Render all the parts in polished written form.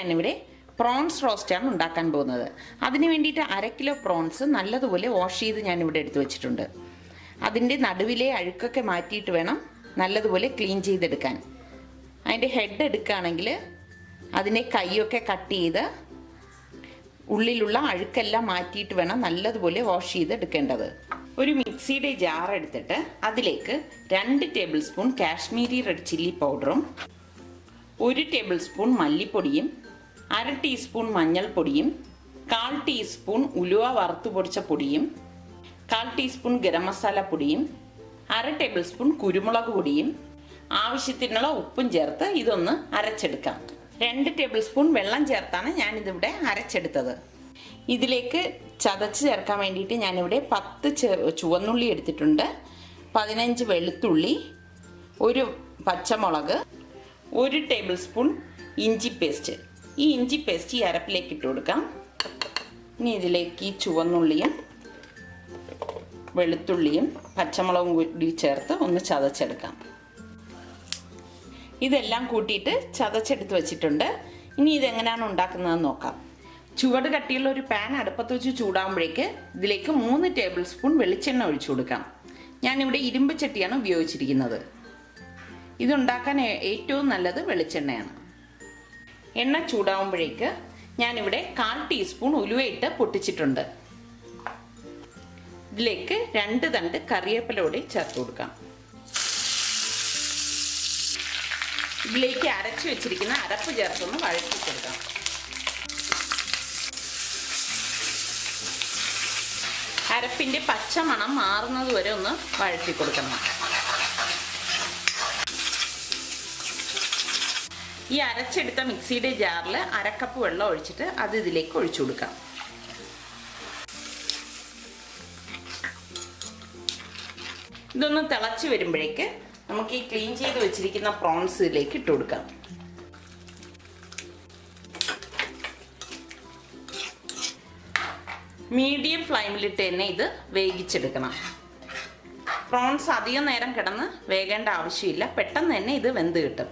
ഞാനിവിടെ പ്രോൺസ് റോസ്റ്റാണ് ഉണ്ടാക്കാൻ പോകുന്നത്. അതിന് വേണ്ടിയിട്ട് 1/2 കിലോ പ്രോൺസ് നല്ലതുപോലെ വാഷ് ചെയ്ത് ഞാനിവിടെ എടുത്തു വെച്ചിട്ടുണ്ട്. അതിൻ്റെ നടുവിലെ അഴുക്കൊക്കെ മാറ്റിയിട്ട് വേണം നല്ലതുപോലെ ക്ലീൻ ചെയ്തെടുക്കാൻ. അതിൻ്റെ ഹെഡ് എടുക്കുകയാണെങ്കിൽ അതിനെ കൈയൊക്കെ കട്ട് ചെയ്ത് ഉള്ളിലുള്ള അഴുക്കെല്ലാം മാറ്റിയിട്ട് വേണം നല്ലതുപോലെ വാഷ് ചെയ്തെടുക്കേണ്ടത്. ഒരു മിക്സിയുടെ ജാർ എടുത്തിട്ട് അതിലേക്ക് 2 table spoon Kashmiri red chilli പൗഡറും 1 ടേബിൾ സ്പൂൺ മല്ലിപ്പൊടിയും 1/2 ടീസ്പൂൺ മഞ്ഞൾപ്പൊടിയും 1/4 ടീസ്പൂൺ ഉലുവ വറുത്തു പൊടിച്ച പൊടിയും 1/4 ടീസ്പൂൺ ഗരം മസാല പൊടിയും 1/2 ടേബിൾ സ്പൂൺ കുരുമുളക് പൊടിയും ആവശ്യത്തിനുള്ള ഉപ്പും ചേർത്ത് ഇതൊന്ന് അരച്ചെടുക്കാം. 2 ടേബിൾ സ്പൂൺ വെള്ളം ചേർത്താണ് ഞാനിതിവിടെ അരച്ചെടുത്തത്. ഇതിലേക്ക് ചതച്ച് ചേർക്കാൻ വേണ്ടിയിട്ട് ഞാനിവിടെ 10 ചുവന്നുള്ളി എടുത്തിട്ടുണ്ട്, 15 വെളുത്തുള്ളി, 1 പച്ചമുളക്, 1 ടേബിൾ സ്പൂൺ ഇഞ്ചി പേസ്റ്റ്. ഈ ഇഞ്ചി പേസ്റ്റ് ഈ അരപ്പിലേക്ക് ഇട്ട് കൊടുക്കാം. ഇനി ഇതിലേക്ക് ഈ ചുവന്നുള്ളിയും വെളുത്തുള്ളിയും പച്ചമുളകും കൂടി ചേർത്ത് ഒന്ന് ചതച്ചെടുക്കാം. ഇതെല്ലാം കൂട്ടിയിട്ട് ചതച്ചെടുത്ത് വെച്ചിട്ടുണ്ട്. ഇനി ഇതെങ്ങനെയാണ് ഉണ്ടാക്കുന്നതെന്ന് നോക്കാം. ചുവട് കട്ടിയുള്ള ഒരു പാൻ അടുപ്പത്ത് വെച്ച് ചൂടാകുമ്പോഴേക്ക് ഇതിലേക്ക് 3 ടേബിൾ സ്പൂൺ വെളിച്ചെണ്ണ ഒഴിച്ചു കൊടുക്കാം. ഞാനിവിടെ ഇരുമ്പ് ചട്ടിയാണ് ഉപയോഗിച്ചിരിക്കുന്നത്. ഇതുണ്ടാക്കാൻ ഏറ്റവും നല്ലത് വെളിച്ചെണ്ണയാണ്. എണ്ണ ചൂടാകുമ്പോഴേക്ക് ഞാനിവിടെ 1/4 ടീസ്പൂൺ ഉലുവയിട്ട് പൊട്ടിച്ചിട്ടുണ്ട്. ഇതിലേക്ക് 2 തണ്ട് കറിവേപ്പില കൂടി ചേർത്ത് കൊടുക്കാം. ഇതിലേക്ക് അരച്ചു വെച്ചിരിക്കുന്ന അരപ്പ് ചേർത്തൊന്ന് വഴറ്റി കൊടുക്കാം. അരപ്പിൻ്റെ പച്ചമണം മാറുന്നത് വരെ ഒന്ന് വഴറ്റി കൊടുക്കണം. ഈ അരച്ചെടുത്ത മിക്സിയുടെ ജാറിൽ 1/2 കപ്പ് വെള്ളം ഒഴിച്ചിട്ട് അത് ഇതിലേക്ക് ഒഴിച്ചു കൊടുക്കാം. ഇതൊന്ന് തിളച്ച് വരുമ്പോഴേക്ക് നമുക്ക് ഈ ക്ലീൻ ചെയ്ത് വെച്ചിരിക്കുന്ന പ്രോൺസ് ഇതിലേക്ക് ഇട്ട് കൊടുക്കാം. മീഡിയം ഫ്ലെയിമിലിട്ട് തന്നെ ഇത് വേവിച്ചെടുക്കണം. പ്രോൺസ് അധികം നേരം കിടന്ന് വേകേണ്ട ആവശ്യമില്ല, പെട്ടെന്ന് തന്നെ ഇത് വെന്ത് കിട്ടും.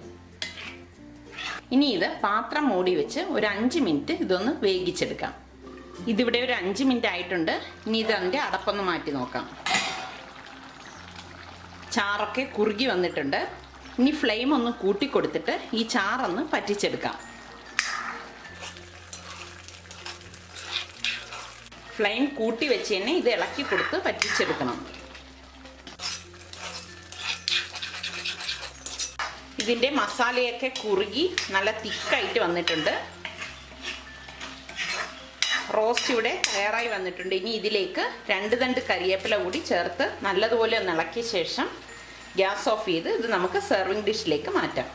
ഇനി ഇത് പാത്രം മൂടി വെച്ച് ഒരു 5 മിനിറ്റ് ഇതൊന്ന് വേവിച്ചെടുക്കാം. ഇതിവിടെ ഒരു 5 മിനിറ്റ് ആയിട്ടുണ്ട്. ഇനി ഇതിൻ്റെ അടപ്പൊന്ന് മാറ്റി നോക്കാം. ചാറൊക്കെ കുറുകി വന്നിട്ടുണ്ട്. ഇനി ഫ്ലെയിം ഒന്ന് കൂട്ടി കൊടുത്തിട്ട് ഈ ചാറൊന്ന് പറ്റിച്ചെടുക്കാം. ഫ്ലെയിം കൂട്ടി വെച്ച് തന്നെ ഇത് ഇളക്കി കൊടുത്ത് പറ്റിച്ചെടുക്കണം. ഇതിൻ്റെ മസാലയൊക്കെ കുറുകി നല്ല തിക്കായിട്ട് വന്നിട്ടുണ്ട്. റോസ്റ്റ് ഇവിടെ തയ്യാറായി വന്നിട്ടുണ്ട്. ഇനി ഇതിലേക്ക് 2 തണ്ട് കരിവേപ്പില കൂടി ചേർത്ത് നല്ലതുപോലെ ഒന്ന് ഇളക്കിയ ശേഷം ഗ്യാസ് ഓഫ് ചെയ്ത് ഇത് നമുക്ക് സെർവിങ് ഡിഷിലേക്ക് മാറ്റാം.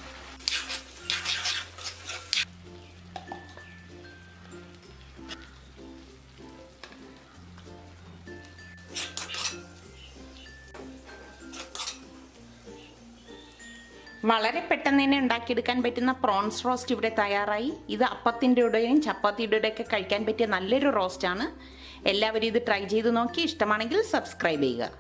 വളരെ പെട്ടെന്ന് തന്നെ ഉണ്ടാക്കിയെടുക്കാൻ പറ്റുന്ന പ്രോൺസ് റോസ്റ്റ് ഇവിടെ തയ്യാറായി. ഇത് അപ്പത്തിൻ്റെ കൂടെയും ചപ്പാത്തിയുടെ കൂടെയൊക്കെ കഴിക്കാൻ പറ്റിയ നല്ലൊരു റോസ്റ്റാണ്. എല്ലാവരും ഇത് ട്രൈ ചെയ്ത് നോക്കി ഇഷ്ടമാണെങ്കിൽ സബ്സ്ക്രൈബ് ചെയ്യുക.